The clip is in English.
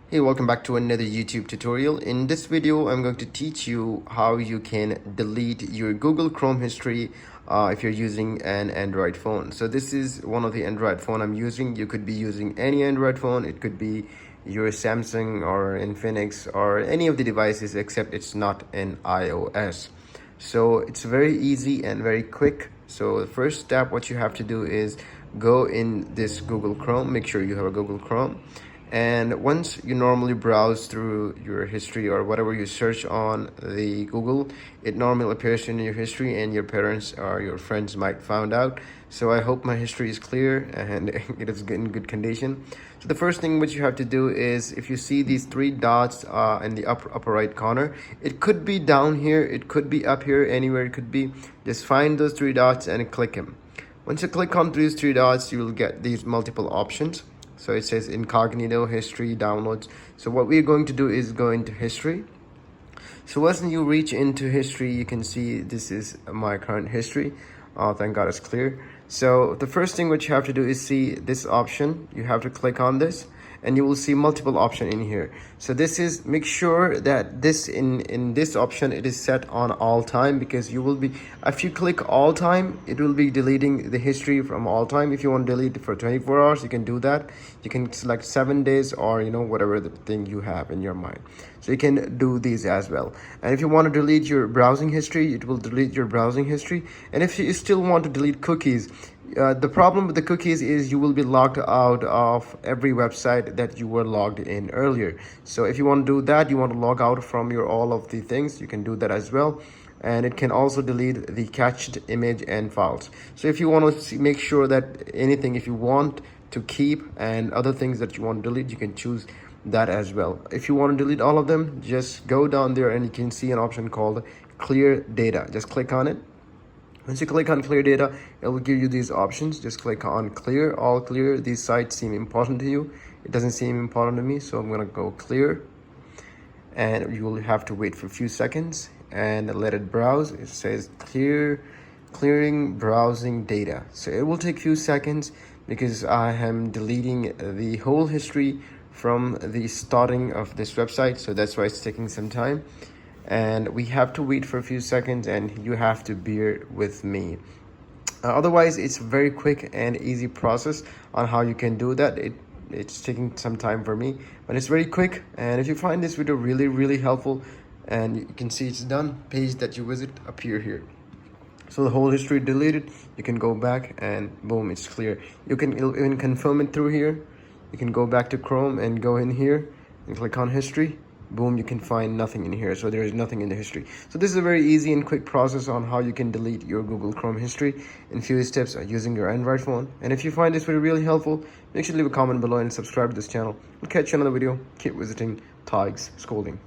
Hey, welcome back to another YouTube tutorial. In this video, I'm going to teach you how you can delete your Google Chrome history if you're using an Android phone. So this is one of the Android phone I'm using. You could be using any Android phone. It could be your Samsung or Infinix or any of the devices except it's not an iOS. So it's very easy and very quick. So the first step, what you have to do is go in this Google Chrome. Make sure you have a Google Chrome. And once you normally browse through your history or whatever you search on the Google, it normally appears in your history and your parents or your friends might find out. So I hope my history is clear and it is in good condition. So the first thing which you have to do is, if you see these three dots in the upper right corner, it could be down here, it could be up here, anywhere it could be. Just find those three dots and click them. Once you click on these three dots, you will get these multiple options. So it says incognito, history, downloads. So what we're going to do is go into history. So once you reach into history, you can see this is my current history. Oh, thank God it's clear. So the first thing what you have to do is see this option. You have to click on this and you will see multiple option in here. So this is, make sure that this in this option it is set on all time, because you will be, if you click all time, it will be deleting the history from all time. If you want to delete it for 24 hours, you can do that. You can select 7 days or whatever the thing you have in your mind. So you can do these as well. And if you want to delete your browsing history, it will delete your browsing history. And if you still want to delete cookies, the problem with the cookies is you will be logged out of every website that you were logged in earlier. So if you want to do that, you want to log out from your all of the things, you can do that as well. And it can also delete the cached image and files. So if you want to make sure that anything, if you want to keep and other things that you want to delete, you can choose that as well. If you want to delete all of them, just go down there and you can see an option called clear data. Just click on it. Once you click on clear data, it will give you these options. Just click on clear, all clear. These sites seem important to you. It doesn't seem important to me, so I'm gonna go clear. And you will have to wait for a few seconds and let it browse. It says clearing browsing data. So it will take a few seconds because I am deleting the whole history from the starting of this website. So that's why it's taking some time. And we have to wait for a few seconds and you have to bear with me. Otherwise, it's a very quick and easy process on how you can do that. It's taking some time for me, but it's very quick. And if you find this video really helpful, and you can see it's done, page that you visit appear here. So the whole history deleted, you can go back and boom, it's clear. You can even confirm it through here. You can go back to Chrome and go in here and click on history. Boom, you can find nothing in here. So there is nothing in the history. So this is a very easy and quick process on how you can delete your Google Chrome history in few steps using your Android phone. And if you find this video really helpful, make sure to leave a comment below and subscribe to this channel. We'll catch you in another video. Keep visiting Tig's Schooling.